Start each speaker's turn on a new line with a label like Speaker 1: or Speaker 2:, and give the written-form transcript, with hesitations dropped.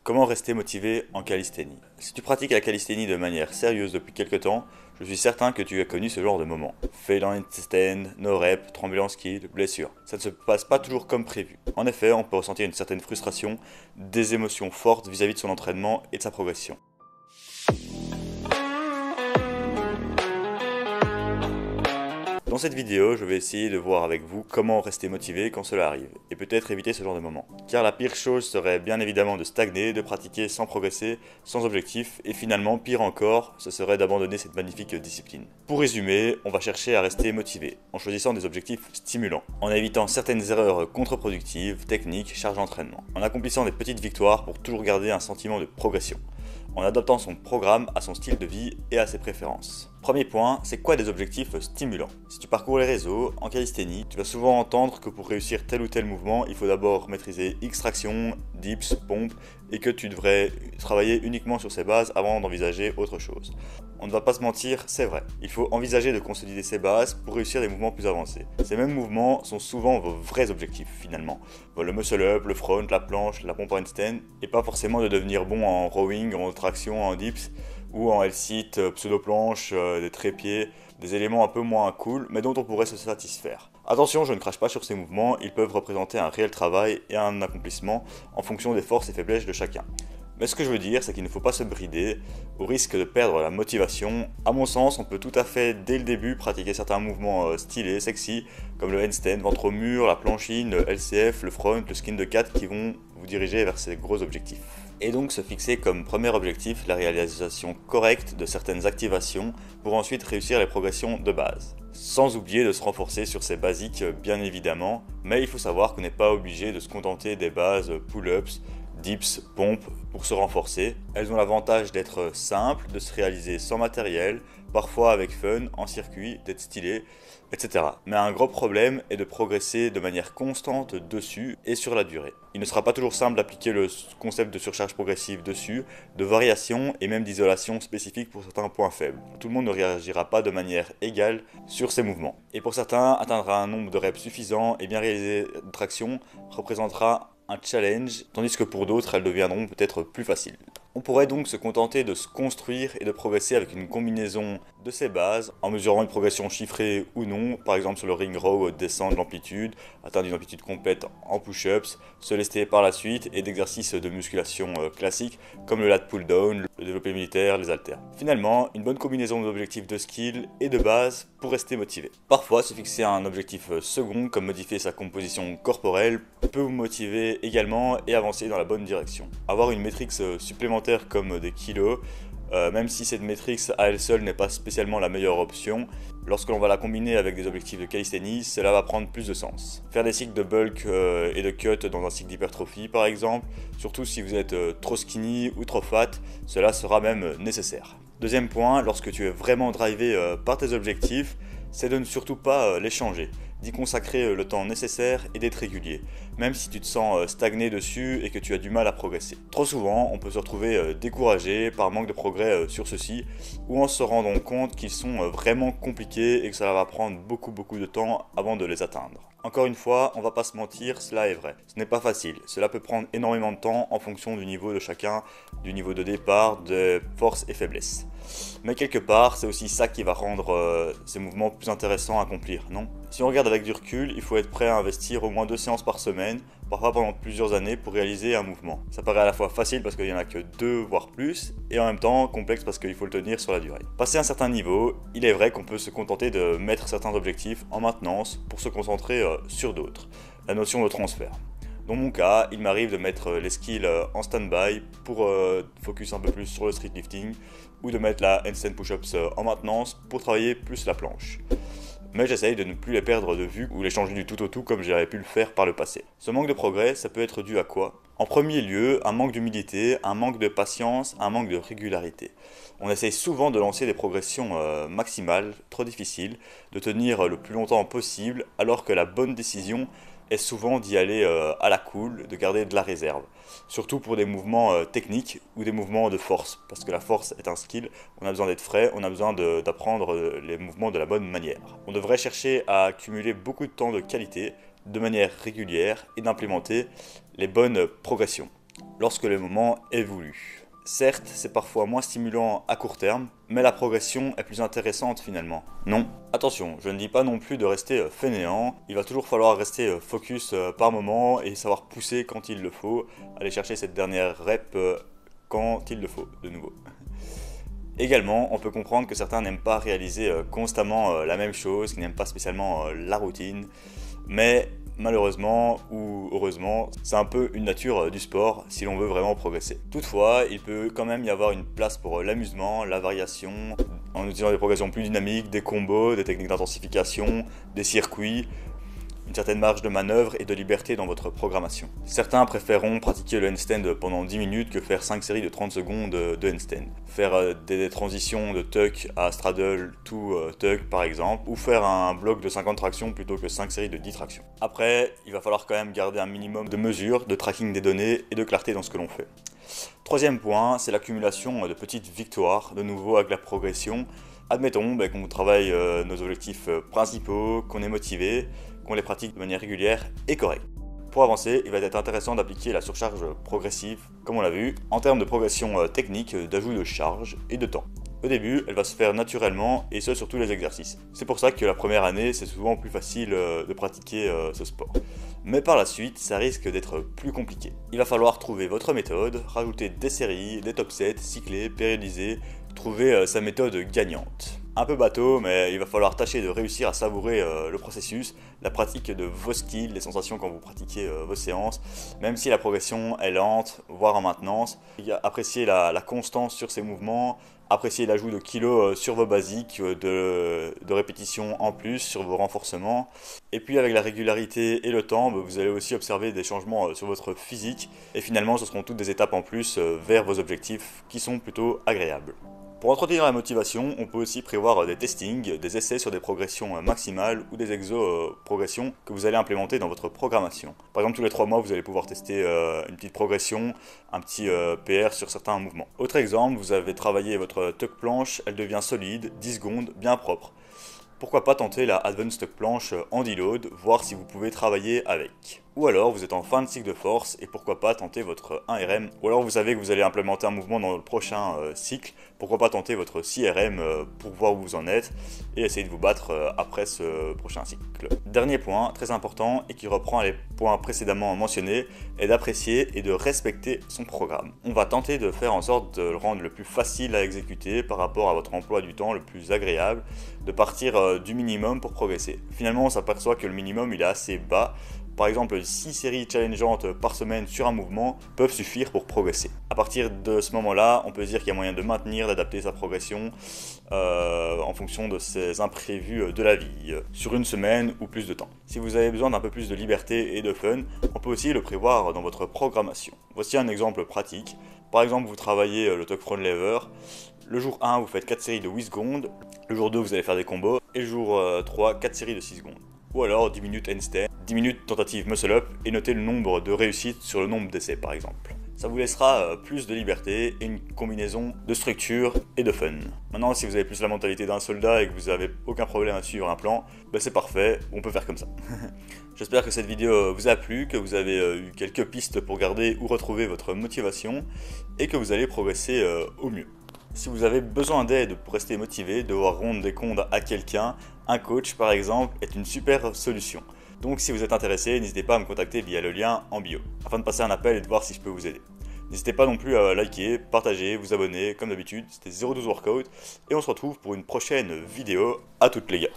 Speaker 1: Comment rester motivé en calisthénie? Si tu pratiques la calisthénie de manière sérieuse depuis quelque temps, je suis certain que tu as connu ce genre de moments. Fail en handstand, no rep, tremblement skill, blessure. Ça ne se passe pas toujours comme prévu. En effet, on peut ressentir une certaine frustration, des émotions fortes vis-à-vis de son entraînement et de sa progression. Dans cette vidéo, je vais essayer de voir avec vous comment rester motivé quand cela arrive, et peut-être éviter ce genre de moment. Car la pire chose serait bien évidemment de stagner, de pratiquer sans progresser, sans objectif, et finalement, pire encore, ce serait d'abandonner cette magnifique discipline. Pour résumer, on va chercher à rester motivé, en choisissant des objectifs stimulants, en évitant certaines erreurs contre-productives, techniques, charges d'entraînement, en accomplissant des petites victoires pour toujours garder un sentiment de progression, en adaptant son programme à son style de vie et à ses préférences. Premier point, c'est quoi des objectifs stimulants? Si tu parcours les réseaux, en calisthénie, tu vas souvent entendre que pour réussir tel ou tel mouvement, il faut d'abord maîtriser X traction, dips, pompes, et que tu devrais travailler uniquement sur ces bases avant d'envisager autre chose. On ne va pas se mentir, c'est vrai. Il faut envisager de consolider ces bases pour réussir des mouvements plus avancés. Ces mêmes mouvements sont souvent vos vrais objectifs finalement. Le muscle-up, le front, la planche, la pompe handstand, et pas forcément de devenir bon en rowing, en traction, en dips, ou en L-sit, pseudo-planche, des trépieds, des éléments un peu moins cool, mais dont on pourrait se satisfaire. Attention, je ne crache pas sur ces mouvements, ils peuvent représenter un réel travail et un accomplissement en fonction des forces et faiblesses de chacun. Mais ce que je veux dire, c'est qu'il ne faut pas se brider au risque de perdre la motivation. À mon sens, on peut tout à fait, dès le début, pratiquer certains mouvements stylés, sexy, comme le handstand, ventre au mur, la planchine, le LCF, le front, le skin de 4 qui vont vous diriger vers ces gros objectifs. Et donc se fixer comme premier objectif la réalisation correcte de certaines activations pour ensuite réussir les progressions de base. Sans oublier de se renforcer sur ces basiques bien évidemment, mais il faut savoir qu'on n'est pas obligé de se contenter des bases pull-ups, dips, pompes pour se renforcer. Elles ont l'avantage d'être simples, de se réaliser sans matériel, parfois avec fun, en circuit, d'être stylé, etc. Mais un gros problème est de progresser de manière constante dessus et sur la durée. Il ne sera pas toujours simple d'appliquer le concept de surcharge progressive dessus, de variation et même d'isolation spécifique pour certains points faibles. Tout le monde ne réagira pas de manière égale sur ces mouvements. Et pour certains, atteindre un nombre de reps suffisant et bien réalisé de traction représentera un challenge, tandis que pour d'autres, elles deviendront peut-être plus faciles. On pourrait donc se contenter de se construire et de progresser avec une combinaison de ces bases, en mesurant une progression chiffrée ou non, par exemple sur le ring row, descendre l'amplitude, atteindre une amplitude complète en push-ups, se lester par la suite et d'exercices de musculation classiques comme le lat pull down, le développé militaire, les haltères. Finalement, une bonne combinaison d'objectifs de skill et de base pour rester motivé. Parfois, se fixer un objectif second, comme modifier sa composition corporelle, peut vous motiver également et avancer dans la bonne direction. Avoir une métrique supplémentaire comme des kilos, même si cette métrique à elle seule n'est pas spécialement la meilleure option, lorsque l'on va la combiner avec des objectifs de calisthénie, cela va prendre plus de sens. Faire des cycles de bulk et de cut dans un cycle d'hypertrophie par exemple, surtout si vous êtes trop skinny ou trop fat, cela sera même nécessaire. Deuxième point, lorsque tu es vraiment drivé par tes objectifs, c'est de ne surtout pas les changer, d'y consacrer le temps nécessaire et d'être régulier, même si tu te sens stagné dessus et que tu as du mal à progresser. Trop souvent, on peut se retrouver découragé par manque de progrès sur ceux-ci, ou en se rendant compte qu'ils sont vraiment compliqués et que ça va prendre beaucoup de temps avant de les atteindre. Encore une fois, on va pas se mentir, cela est vrai. Ce n'est pas facile, cela peut prendre énormément de temps en fonction du niveau de chacun, du niveau de départ, de forces et faiblesses. Mais quelque part, c'est aussi ça qui va rendre ces mouvements plus intéressants à accomplir, non? Si on regarde avec du recul, il faut être prêt à investir au moins 2 séances par semaine, parfois pendant plusieurs années pour réaliser un mouvement. Ça paraît à la fois facile parce qu'il n'y en a que 2 voire plus, et en même temps complexe parce qu'il faut le tenir sur la durée. Passé un certain niveau, il est vrai qu'on peut se contenter de mettre certains objectifs en maintenance pour se concentrer sur d'autres. La notion de transfert. Dans mon cas, il m'arrive de mettre les skills en stand-by pour focus un peu plus sur le street lifting, ou de mettre la handstand push-ups en maintenance pour travailler plus la planche. Mais j'essaye de ne plus les perdre de vue ou les changer du tout au tout comme j'avais pu le faire par le passé. Ce manque de progrès, ça peut être dû à quoi? En premier lieu, un manque d'humilité, un manque de patience, un manque de régularité. On essaye souvent de lancer des progressions maximales, trop difficiles, de tenir le plus longtemps possible, alors que la bonne décision est souvent d'y aller à la cool, de garder de la réserve. Surtout pour des mouvements techniques ou des mouvements de force, parce que la force est un skill, on a besoin d'être frais, on a besoin d'apprendre les mouvements de la bonne manière. On devrait chercher à accumuler beaucoup de temps de qualité, de manière régulière, et d'implémenter les bonnes progressions. lorsque le moment est voulu. Certes, c'est parfois moins stimulant à court terme, mais la progression est plus intéressante finalement. Non, attention, je ne dis pas non plus de rester fainéant, il va toujours falloir rester focus par moment et savoir pousser quand il le faut, aller chercher cette dernière rep quand il le faut, de nouveau. Également, on peut comprendre que certains n'aiment pas réaliser constamment la même chose, qui n'aiment pas spécialement la routine, mais malheureusement ou heureusement, c'est un peu une nature du sport si l'on veut vraiment progresser. Toutefois, il peut quand même y avoir une place pour l'amusement, la variation, en utilisant des progressions plus dynamiques, des combos, des techniques d'intensification, des circuits, une certaine marge de manœuvre et de liberté dans votre programmation. Certains préféreront pratiquer le handstand pendant 10 minutes que faire 5 séries de 30 secondes de handstand. Faire des transitions de tuck à straddle to tuck par exemple, ou faire un bloc de 50 tractions plutôt que 5 séries de 10 tractions. Après, il va falloir quand même garder un minimum de mesure, de tracking des données et de clarté dans ce que l'on fait. Troisième point, c'est l'accumulation de petites victoires, de nouveau avec la progression. Admettons qu'on travaille nos objectifs principaux, qu'on est motivé, qu'on les pratique de manière régulière et correcte. Pour avancer, il va être intéressant d'appliquer la surcharge progressive, comme on l'a vu, en termes de progression technique, d'ajout de charge et de temps. Au début, elle va se faire naturellement et ce sur tous les exercices. C'est pour ça que la première année, c'est souvent plus facile de pratiquer ce sport. Mais par la suite, ça risque d'être plus compliqué. Il va falloir trouver votre méthode, rajouter des séries, des top sets, cycler, périodiser, trouver sa méthode gagnante. Un peu bateau, mais il va falloir tâcher de réussir à savourer le processus, la pratique de vos skills, les sensations quand vous pratiquez vos séances, même si la progression est lente, voire en maintenance. Apprécier la constance sur ces mouvements, apprécier l'ajout de kilos sur vos basiques, de répétitions en plus sur vos renforcements. Et puis avec la régularité et le temps, vous allez aussi observer des changements sur votre physique. Et finalement, ce seront toutes des étapes en plus vers vos objectifs qui sont plutôt agréables. Pour entretenir la motivation, on peut aussi prévoir des testings, des essais sur des progressions maximales ou des exo-progressions que vous allez implémenter dans votre programmation. Par exemple, tous les 3 mois, vous allez pouvoir tester une petite progression, un petit PR sur certains mouvements. Autre exemple, vous avez travaillé votre tuck planche, elle devient solide, 10 secondes, bien propre. Pourquoi pas tenter la Advanced Tuck Planche en deload, voir si vous pouvez travailler avec. Ou alors vous êtes en fin de cycle de force et pourquoi pas tenter votre 1RM. Ou alors vous savez que vous allez implémenter un mouvement dans le prochain cycle, pourquoi pas tenter votre 6RM pour voir où vous en êtes et essayer de vous battre après ce prochain cycle. Dernier point très important et qui reprend les points précédemment mentionnés est d'apprécier et de respecter son programme. On va tenter de faire en sorte de le rendre le plus facile à exécuter par rapport à votre emploi du temps le plus agréable, de partir du minimum pour progresser. Finalement on s'aperçoit que le minimum il est assez bas. Par exemple, 6 séries challengeantes par semaine sur un mouvement peuvent suffire pour progresser. À partir de ce moment-là, on peut se dire qu'il y a moyen de maintenir, d'adapter sa progression en fonction de ces imprévus de la vie, sur une semaine ou plus de temps. Si vous avez besoin d'un peu plus de liberté et de fun, on peut aussi le prévoir dans votre programmation. Voici un exemple pratique. Par exemple, vous travaillez le tuck front lever. Le jour 1, vous faites 4 séries de 8 secondes. Le jour 2, vous allez faire des combos. Et le jour 3, 4 séries de 6 secondes. Ou alors 10 minutes handstand, 10 minutes tentative muscle up et notez le nombre de réussites sur le nombre d'essais par exemple. Ça vous laissera plus de liberté et une combinaison de structure et de fun. Maintenant si vous avez plus la mentalité d'un soldat et que vous n'avez aucun problème à suivre un plan, c'est parfait, on peut faire comme ça. J'espère que cette vidéo vous a plu, que vous avez eu quelques pistes pour garder ou retrouver votre motivation et que vous allez progresser au mieux. Si vous avez besoin d'aide pour rester motivé, devoir rendre des comptes à quelqu'un, un coach par exemple est une super solution. Donc si vous êtes intéressé, n'hésitez pas à me contacter via le lien en bio, afin de passer un appel et de voir si je peux vous aider. N'hésitez pas non plus à liker, partager, vous abonner, comme d'habitude, c'était 012 Workout, et on se retrouve pour une prochaine vidéo. À toutes les gars.